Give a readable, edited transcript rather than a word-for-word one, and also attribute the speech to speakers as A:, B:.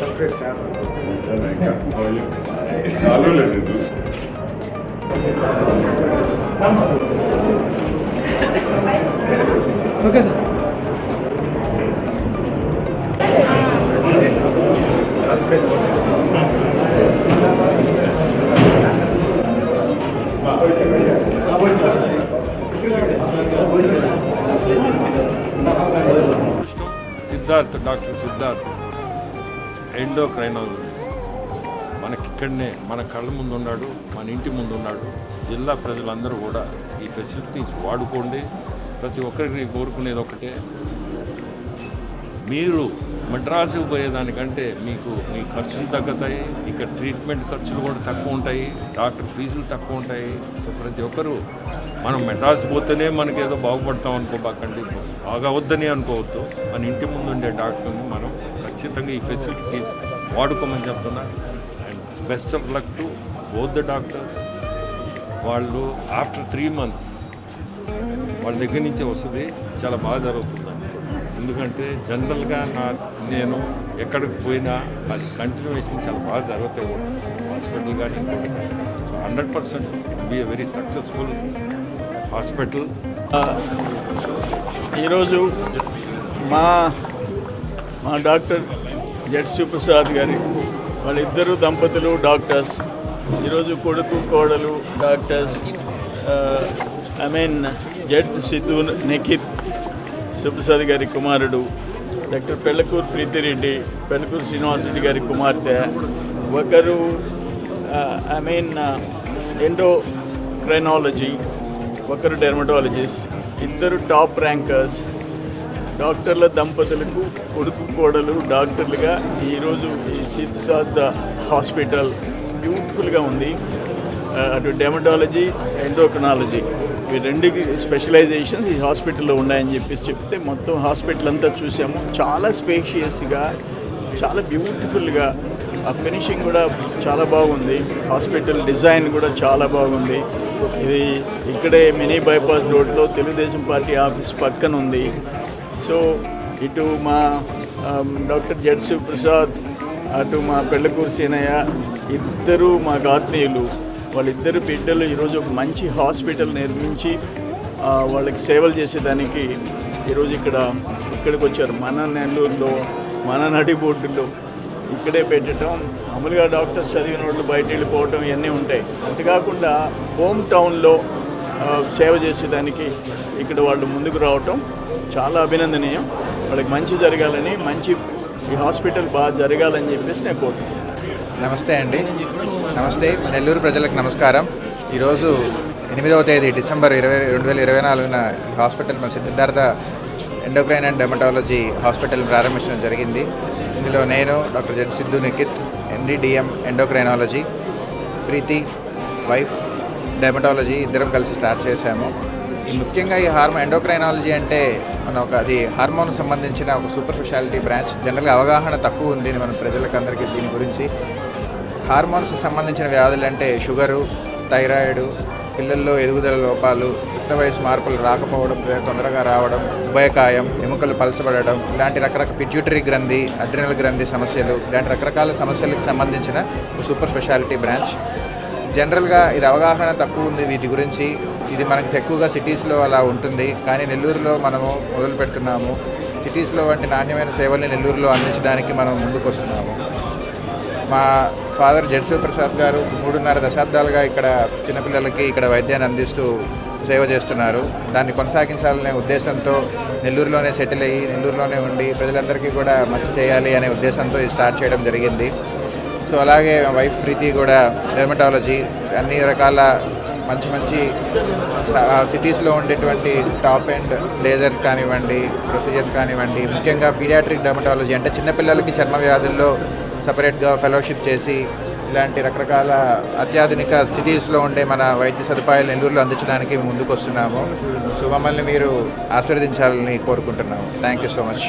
A: separate channel.
B: Okay.
C: Siddharth, doctor Siddharth endocrinologist మనకి ఇక్కడనే మన కళ్ళ ముందు ఉన్నాడు, మన ఇంటి ముందు ఉన్నాడు. జిల్లా ప్రజలందరూ కూడా ఈ ఫెసిలిటీస్ వాడుకోండి. ప్రతి ఒక్కరికి కోరుకునేది ఒకటే, మీరు మద్రాసుకు పోయేదానికంటే మీకు మీ ఖర్చులు తగ్గుతాయి, ఇక్కడ ట్రీట్మెంట్ ఖర్చులు కూడా తక్కువ ఉంటాయి, డాక్టర్ ఫీజులు తక్కువ ఉంటాయి. సో ప్రతి ఒక్కరూ మనం మెడ్రాస్ పోతేనే మనకేదో బాగుపడతాం అనుకోబాకండి, బాగవద్దని అనుకోవద్దు. మన ఇంటి ముందు ఉండే డాక్టర్ని మనం ఖచ్చితంగా ఈ ఫెసిలిటీస్ వాడుకోమని చెప్తున్నా. And best of luck to both the doctors. వాళ్ళు ఆఫ్టర్ 3 months వాళ్ళ దగ్గర నుంచే వస్తుంది, చాలా బాగా జరుగుతుందండి. ఎందుకంటే జనరల్గా నేను ఎక్కడికి పోయినా అది కంటిన్యూషన్ చాలా బాగా జరుగుతాయి హాస్పిటల్ కానీ. So 100% it be a very successful hospital.
D: ఈరోజు మా డాక్టర్ జెడ్సీ ప్రసాద్ గారి వాళ్ళిద్దరు దంపతులు డాక్టర్స్, ఈరోజు కొడుకు కోడలు డాక్టర్స్. జెడ్ సిద్ధు నిఖిత్ సుప్రసాద్ గారి కుమారుడు, డాక్టర్ పెళ్ళకూరు ప్రీతిరెడ్డి, పెళ్ళకూరు శ్రీనివాసరెడ్డి గారి కుమార్తె. ఒకరు ఎండోక్రైనాలజీ, ఒకరు డెర్మటాలజిస్ట్. ఇద్దరు టాప్ ర్యాంకర్స్ డాక్టర్ల దంపతులకు కొడుకు కోడలు డాక్టర్లుగా ఈరోజు ఈ సిద్ధార్థ హాస్పిటల్ బ్యూటిఫుల్గా ఉంది. అటు డెర్మటాలజీ, ఎండోక్రైనాలజీ ఈ రెండు స్పెషలైజేషన్స్ ఈ హాస్పిటల్లో ఉన్నాయని చెప్తే మొత్తం హాస్పిటల్ అంతా చూసాము. చాలా స్పేషియస్గా, చాలా బ్యూటిఫుల్గా, ఆ ఫినిషింగ్ కూడా చాలా బాగుంది. హాస్పిటల్ డిజైన్ కూడా చాలా బాగుంది. ఇది ఇక్కడే మినీ బైపాస్ రోడ్లో తెలుగుదేశం పార్టీ ఆఫీస్ పక్కన ఉంది. సో ఇటు మా డాక్టర్ జెడ్సీ ప్రసాద్, అటు మా పెళ్ళకూరు సీనయ్య, ఇద్దరు మాకు ఆత్మీయులు. వాళ్ళిద్దరు బిడ్డలు ఈరోజు ఒక మంచి హాస్పిటల్ నిర్మించి వాళ్ళకి సేవలు చేసేదానికి ఈరోజు ఇక్కడికి వచ్చారు. మన నెల్లూరులో, మన నడిబొడ్డులో ఇక్కడే పెట్టడం. మామూలుగా డాక్టర్స్ చదివిన వాళ్ళు బయట వెళ్ళిపోవడం ఇవన్నీ ఉంటాయి. అంతేకాకుండా హోమ్ టౌన్లో సేవ చేసేదానికి ఇక్కడ వాళ్ళు ముందుకు రావటం చాలా అభినందనీయం. వాళ్ళకి మంచి జరగాలని, ఈ హాస్పిటల్ బాగా జరగాలని చెప్పేసి నేను కోరుతున్నాను.
E: నమస్తే అండి. నమస్తే నెల్లూరు ప్రజలకు నమస్కారం. ఈరోజు 8వ తేదీ డిసెంబర్ 2024 ఈ హాస్పిటల్ మన Siddhartha endocrine and dermatology hospital ప్రారంభించడం జరిగింది. ఇందులో నేను doctor Z Siddhu Nikhit, MD/DM endocrinology, Preethi wife dermatology ఇద్దరం కలిసి స్టార్ట్ చేశాము. ముఖ్యంగా ఈ ఎండోక్రైనాలజీ అంటే అది హార్మోన్ సంబంధించిన ఒక సూపర్ స్పెషాలిటీ బ్రాంచ్. జనరల్గా అవగాహన తక్కువ ఉంది మన ప్రజలకు అందరికీ దీని గురించి. హార్మోన్స్ సంబంధించిన వ్యాధులు అంటే షుగరు, థైరాయిడ్, పిల్లల్లో ఎదుగుదల లోపాలు, యుక్త వయసు మార్పులు రాకపోవడం, తొందరగా రావడం, ఉభయకాయం, ఎముకలు పలచబడడం, ఇలాంటి రకరకాల పిట్యూటరీ గ్రంథి, అడ్రినల్ గ్రంథి సమస్యలు, ఇలాంటి రకరకాల సమస్యలకు సంబంధించిన సూపర్ స్పెషాలిటీ బ్రాంచ్. జనరల్గా ఇది అవగాహన తక్కువ ఉంది వీటి గురించి. ఇది మనకి ఎక్కువగా సిటీస్లో అలా ఉంటుంది, కానీ నెల్లూరులో మనము మొదలు పెడుతున్నాము. సిటీస్లో వంటి నాణ్యమైన సేవల్ని నెల్లూరులో అందించడానికి మనం ముందుకు వస్తున్నాము. మా ఫాదర్ జెడ్సీ ప్రసాద్ గారు 3.5 దశాబ్దాలుగా ఇక్కడ చిన్నపిల్లలకి ఇక్కడ వైద్యాన్ని అందిస్తూ సేవ చేస్తున్నారు. దాన్ని కొనసాగించాలనే ఉద్దేశంతో నెల్లూరులోనే సెటిల్ అయ్యి, నెల్లూరులోనే ఉండి ప్రజలందరికీ కూడా మంచి చేయాలి అనే ఉద్దేశంతో ఇది స్టార్ట్ చేయడం జరిగింది. సో అలాగే మా వైఫ్ ప్రీతి కూడా డెర్మటాలజీ, అన్ని రకాల మంచి సిటీస్లో ఉండేటువంటి టాప్ అండ్ లేజర్స్ కానివ్వండి, ప్రొసీజర్స్ కానివ్వండి, ముఖ్యంగా పీడియాట్రిక్ డెర్మటాలజీ అంటే చిన్నపిల్లలకి చర్మ వ్యాధుల్లో సపరేట్గా ఫెలోషిప్ చేసి ఇలాంటి రకరకాల అత్యాధునిక సిటీస్లో ఉండే మన వైద్య సదుపాయాలు నెల్లూరులో అందించడానికి ముందుకు వస్తున్నాము. సో మమ్మల్ని మీరు ఆశీర్వదించాలని కోరుకుంటున్నాము. Thank you so much.